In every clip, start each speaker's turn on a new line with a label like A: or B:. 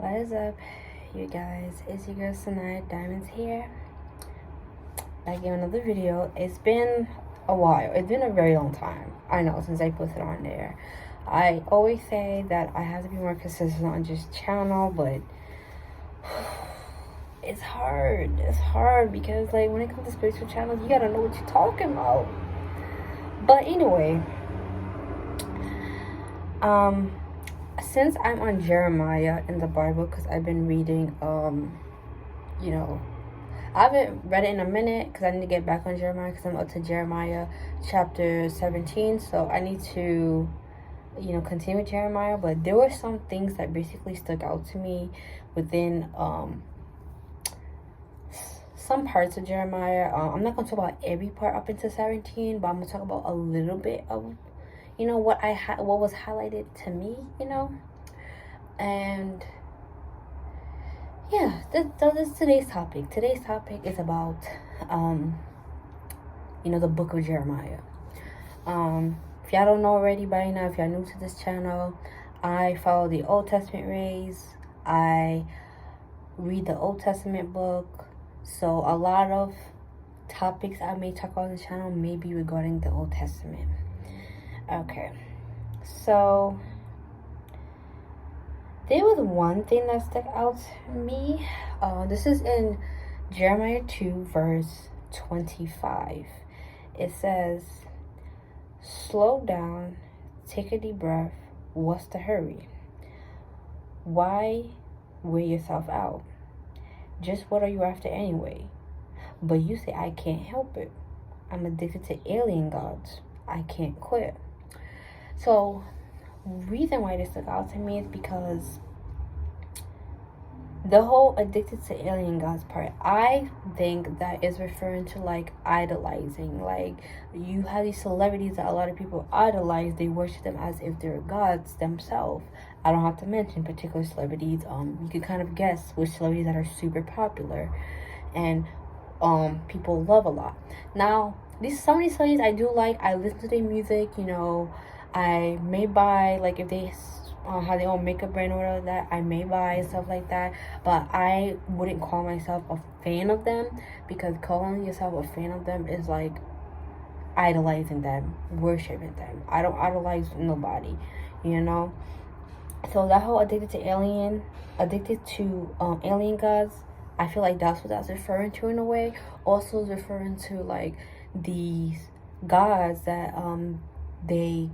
A: What is up, you guys? It's your girl Sanaya Diamonds here. Back in another video. It's been a while. It's been a very long time. I know, since I posted on there. I always say that I have to be more consistent on just channel, but it's hard. It's hard because like when it comes to spiritual channels, you gotta know what you're talking about. But anyway, since I'm on Jeremiah in the Bible, because I've been reading, I haven't read it in a minute because I need to get back on Jeremiah because I'm up to Jeremiah chapter 17. So I need to, continue with Jeremiah. But there were some things that basically stuck out to me within some parts of Jeremiah. I'm not going to talk about every part up into 17, but I'm going to talk about a little bit of, what was highlighted to me, and yeah, this is today's topic. Today's topic is about, the book of Jeremiah. If y'all don't know already by now, if y'all new to this channel, I follow the Old Testament ways. I read the Old Testament book. So a lot of topics I may talk about on the channel may be regarding the Old Testament. Okay, so there was one thing that stuck out to me. This is in Jeremiah 2, verse 25. It says, "Slow down, take a deep breath. What's the hurry? Why wear yourself out? Just what are you after anyway? But you say, I can't help it. I'm addicted to alien gods. I can't quit." So, reason why this stuck out to me is because the whole addicted to alien gods part, I think that is referring to like idolizing. Like, you have these celebrities that a lot of people idolize. They worship them as if they're gods themselves. I don't have to mention particular celebrities. You can kind of guess which celebrities that are super popular and people love a lot. Now, some of these celebrities I do like. I listen to their music. I may buy, like, if they have their own makeup brand or whatever that, I may buy and stuff like that. But I wouldn't call myself a fan of them, because calling yourself a fan of them is like idolizing them, worshiping them. I don't idolize nobody, So that whole addicted to alien gods, I feel like that's what that's referring to in a way. Also is referring to like these gods that they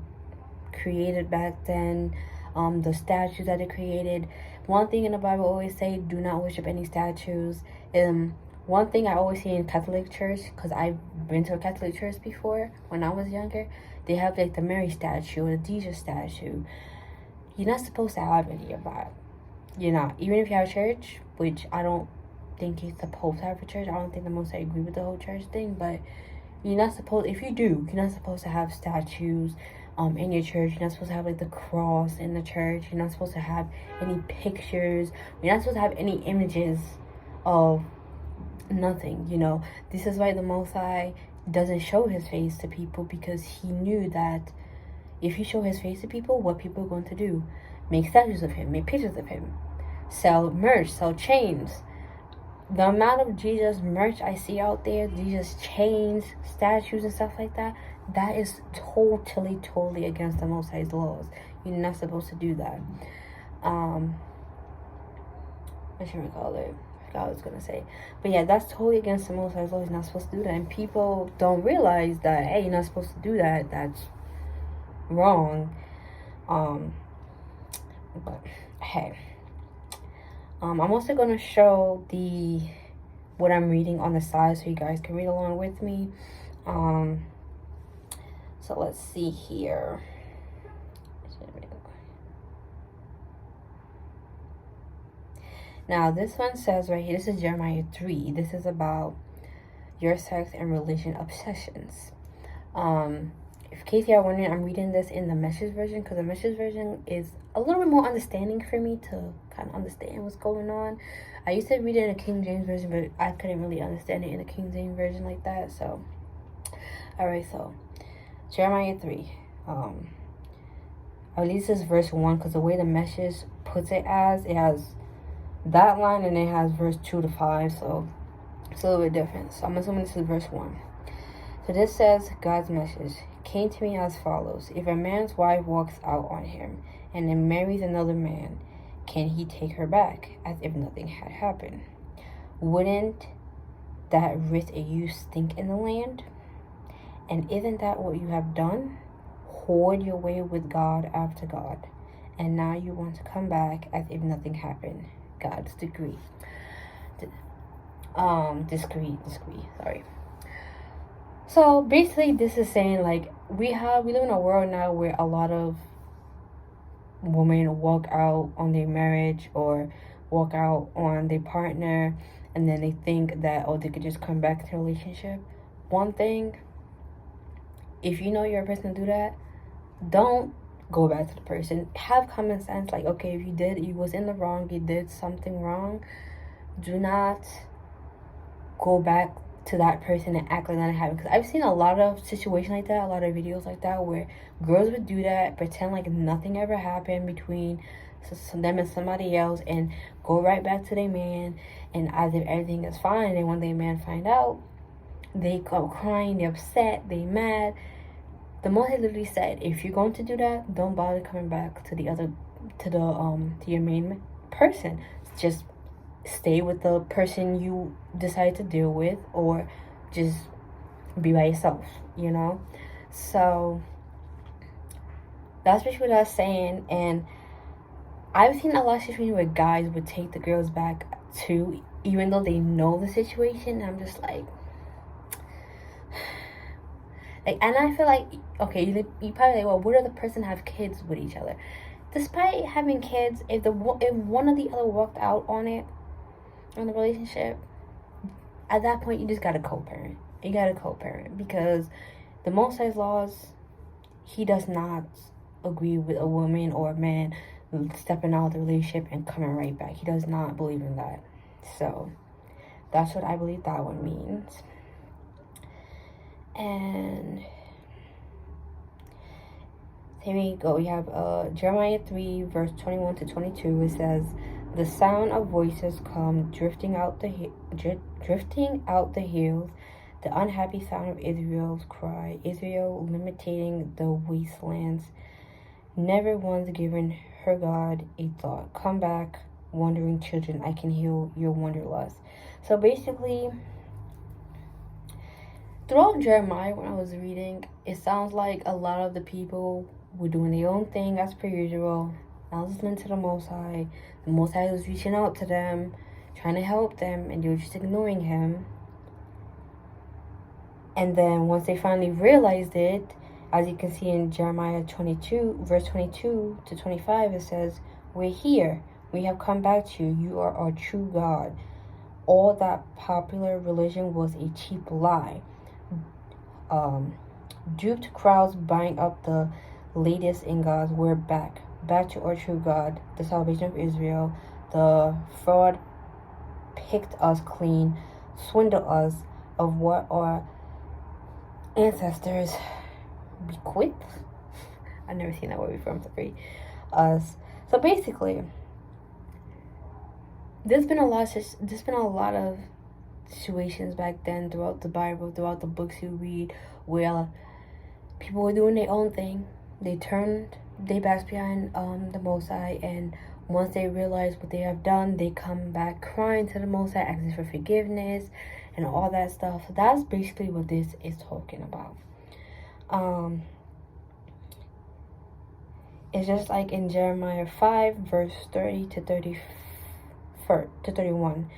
A: created back then, the statues that they created. One thing in the Bible always say, do not worship any statues. One thing I always see in Catholic church, because I've been to a Catholic church before when I was younger, they have like the Mary statue or the Jesus statue. You're not supposed to have any of that. You're not. Even if you have a church, which I don't think you're supposed to have a church. I don't think the most I agree with the whole church thing, but you're not supposed, if you do, you're not supposed to have statues in your church. You're not supposed to have like the cross in the church. You're not supposed to have any pictures. You're not supposed to have any images of nothing. This is why the Most High doesn't show his face to people, because he knew that if he show his face to people, what people are going to do? Make statues of him, make pictures of him, sell merch, sell chains. The amount of Jesus merch I see out there, Jesus chains, statues and stuff like that, that is totally against the Most High's laws. You're not supposed to do that. What should we call it? I forgot what I was gonna say. But yeah, that's totally against the Most High's laws. You're not supposed to do that. And people don't realize that, hey, you're not supposed to do that. That's wrong. But hey. I'm also going to show what I'm reading on the side so you guys can read along with me. So let's see here. Now, this one says right here, this is Jeremiah 3. This is about your sex and religion obsessions. In case you are wondering, I'm reading this in the Message version, because the Message version is a little bit more understanding for me to kind of understand what's going on. I used to read it in a King James version, but I couldn't really understand it in a King James version like that. So, alright, so Jeremiah 3. At least this is verse 1, because the way the Message puts it, it has that line, and it has verse 2 to 5, so it's a little bit different. So I'm assuming this is verse 1. So this says, God's message came to me as follows. If a man's wife walks out on him and then marries another man, can he take her back as if nothing had happened? Wouldn't that writ a you stink in the land? And isn't that what you have done? Hoard your way with God after God. And now you want to come back as if nothing happened. God's decree. Discrete, sorry. So basically this is saying, like, we live in a world now where a lot of women walk out on their marriage or walk out on their partner, and then they think that, oh, they could just come back to a relationship. One thing, if you know you're a person to do that, don't go back to the person. Have common sense. Like, okay, if you was in the wrong, you did something wrong, do not go back to that person and act like that happened. Because I've seen a lot of situations like that, a lot of videos like that, where girls would do that, pretend like nothing ever happened between them and somebody else, and go right back to their man, and as if everything is fine. And when their man find out, they go crying, they're upset, they mad. The Most literally said, if you're going to do that, don't bother coming back to your main person. Just stay with the person you decide to deal with, or just be by yourself, you know? So that's basically what I was saying. And I've seen a lot of situations where guys would take the girls back too, even though they know the situation. I'm just like, and I feel like, okay, you probably like, well, would the person have kids with each other? Despite having kids, if one or the other walked out on it, on the relationship, at that point you just gotta co-parent. You gotta co-parent, because the Most High's laws, he does not agree with a woman or a man stepping out of the relationship and coming right back. He does not believe in that. So that's what I believe that one means. And here we go. We have Jeremiah 3 verse 21 to 22. It says, the sound of voices come drifting out the hills, the unhappy sound of Israel's cry, Israel lamenting the wastelands, never once given her God a thought. Come back, wandering children, I can heal your wanderlust. So basically, throughout Jeremiah, when I was reading, it sounds like a lot of the people were doing their own thing as per usual, not listening to the Most High. The Most High was reaching out to them, trying to help them, and they were just ignoring him. And then once they finally realized it, as you can see in Jeremiah 22, verse 22 to 25, it says, we're here. We have come back to you. You are our true God. All that popular religion was a cheap lie. Duped crowds buying up the latest in gods. We're back to our true God, the salvation of Israel. The fraud picked us clean, swindled us of what our ancestors bequeathed. I've never seen that word before, I'm sorry. So basically, there's been a lot of situations back then throughout the Bible, throughout the books you read, where people were doing their own thing. They turned their backs behind the Most High, and once they realize what they have done, they come back crying to the Most High, asking for forgiveness and all that stuff. So that's basically what this is talking about. It's just like in Jeremiah 5 verse 30 to 31.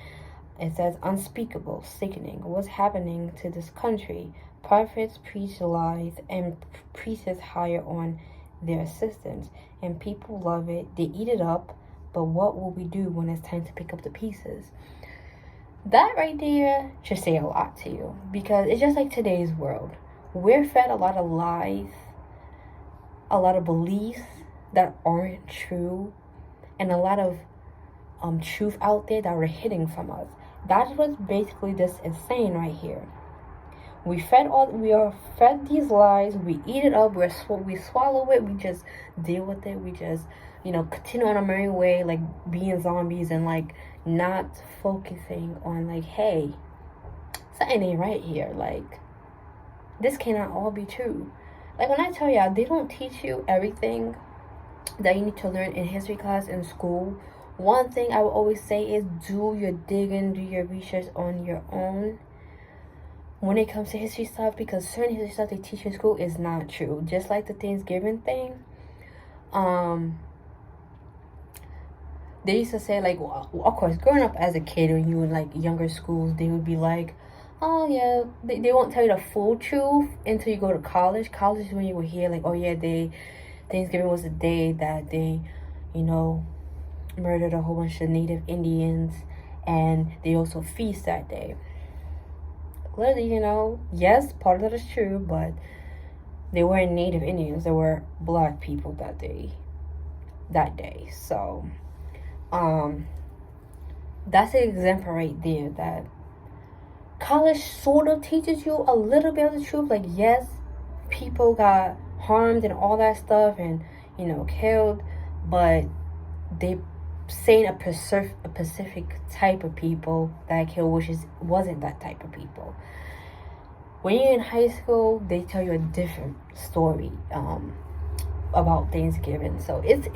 A: It says, unspeakable, sickening, what's happening to this country? Prophets preach lies and priests hire on their assistants, and people love it. They eat it up, but what will we do when it's time to pick up the pieces? That right there should say a lot to you, because it's just like today's world. We're fed a lot of lies, a lot of beliefs that aren't true, and a lot of truth out there that we're hiding from us. That's what basically this is saying right here. We are fed these lies. We eat it up. We swallow it. We just deal with it. We just, continue on our merry way, like being zombies and like not focusing on like, hey, something ain't right here. Like, this cannot all be true. Like, when I tell y'all, they don't teach you everything that you need to learn in history class in school. One thing I will always say is do your digging, do your research on your own when it comes to history stuff, because certain history stuff they teach in school is not true. Just like the Thanksgiving thing, they used to say, like, well, of course, growing up as a kid, when you were in like younger schools, they would be like, oh yeah, they won't tell you the full truth until you go to college. College is when you will hear like, oh yeah, Thanksgiving was the day that they, murdered a whole bunch of Native Indians, and they also feast that day. Literally, yes, part of that is true, but they weren't Native Indians. They were black people that day. So, that's an example right there that college sort of teaches you a little bit of the truth. Like, yes, people got harmed and all that stuff and, killed, but they saying a specific type of people that killed, which wasn't that type of people. When you're in high school, they tell you a different story about Thanksgiving. So it's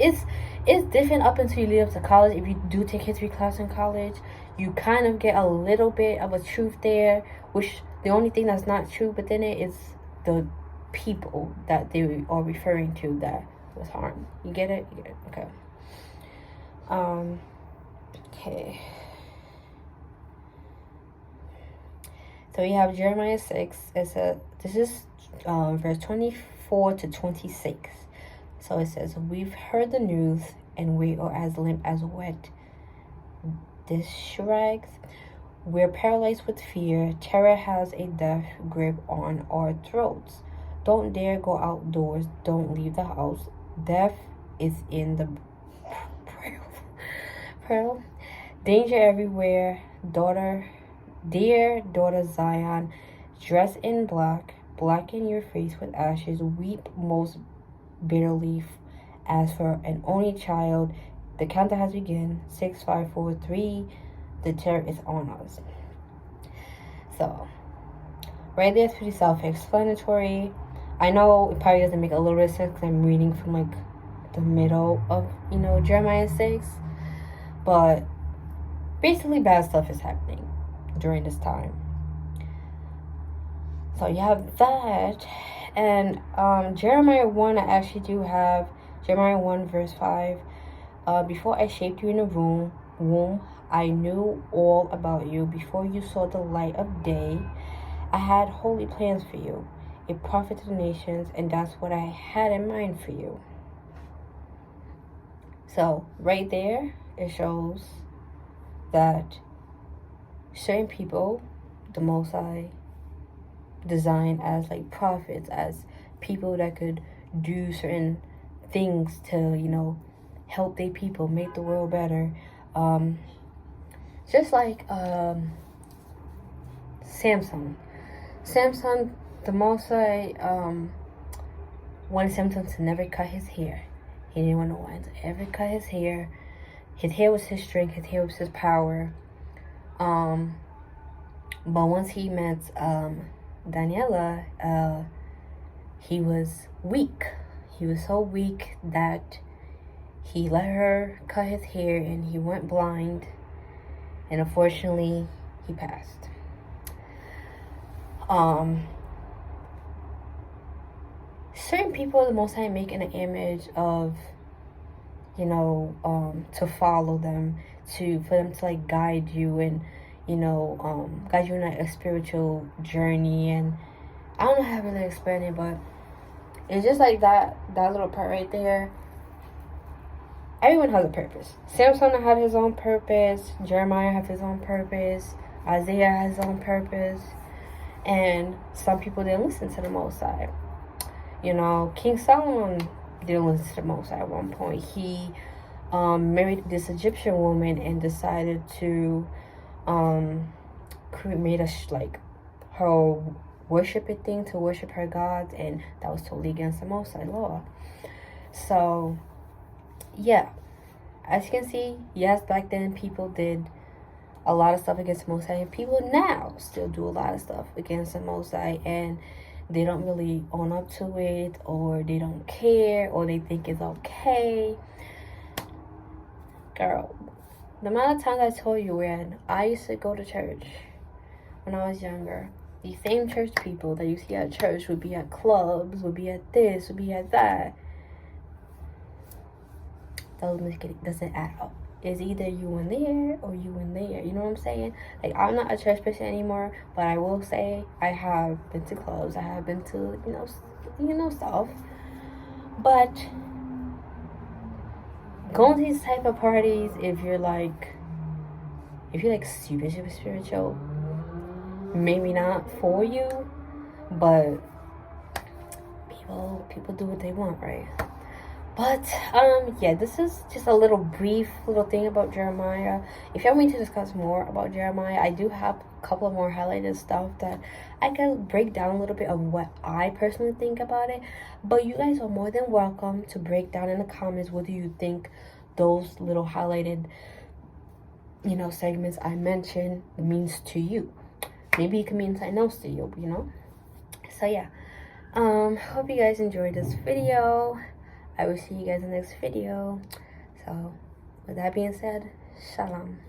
A: different up until you leave up to college. If you do take history class in college, you kind of get a little bit of a truth there, which the only thing that's not true within it is the people that they are referring to that was harmed. You get it? Okay. Okay. So we have Jeremiah 6. This is verse 24 to 26. So it says, we've heard the news and we are as limp as wet dish-rags. We're paralyzed with fear. Terror has a death grip on our throats. Don't dare go outdoors. Don't leave the house. Death is in the pearl. Danger everywhere. Dear daughter Zion, dress in black. Blacken your face with ashes. Weep most bitterly as for an only child. The countdown has begun. 6, 5, 4, 3. The terror is on us. So, right there, it's pretty self-explanatory. I know it probably doesn't make a little bit of sense because I'm reading from like the middle of Jeremiah 6, but basically bad stuff is happening during this time. So you have that, and Jeremiah 1, I actually do have Jeremiah 1 verse 5. Before I shaped you in the womb, I knew all about you. Before you saw the light of day, I had holy plans for you, a prophet to the nations, and that's what I had in mind for you. So right there, it shows that certain people, the Most High designed as like prophets, as people that could do certain things to, help their people, make the world better. Just like Samson, the Most High wanted Samson to never cut his hair. He didn't want no one to ever cut his hair. His hair was his strength. His hair was his power. But once he met Daniela, he was weak. He was so weak that he let her cut his hair and he went blind. And unfortunately, he passed. Certain people, the Most High make in an image of, to follow them, for them to like guide you and, guide you in a spiritual journey. And I don't know how to really explain it, but it's just like that little part right there. Everyone has a purpose. Samson had his own purpose. Jeremiah has his own purpose. Isaiah has his own purpose. And some people didn't listen to the Most High. King Solomon didn't listen to the Most High at one point. He married this Egyptian woman and decided to made her worshiping thing to worship her gods, and that was totally against the Most High law. So yeah, as you can see, yes, back then people did a lot of stuff against the Most High, and people now still do a lot of stuff against the Most High, and they don't really own up to it, or they don't care, or they think it's okay. Girl, the amount of times I told you when I used to go to church when I was younger, the same church people that you see at church would be at clubs, would be at this, would be at that. Doesn't add up. It's either you in there or you in there. You know what I'm saying? Like, I'm not a church person anymore, but I will say I have been to clubs. I have been to, stuff. But going to these type of parties, if you're like super, super spiritual, maybe not for you, but people do what they want, right? But yeah, this is just a brief little thing about Jeremiah. If y'all want me to discuss more about Jeremiah, I do have a couple of more highlighted stuff that I can break down a little bit of what I personally think about it. But you guys are more than welcome to break down in the comments what do you think those little highlighted, segments I mentioned means to you. Maybe it can mean something else to you, So yeah, hope you guys enjoyed this video. I will see you guys in the next video. So with that being said, shalom.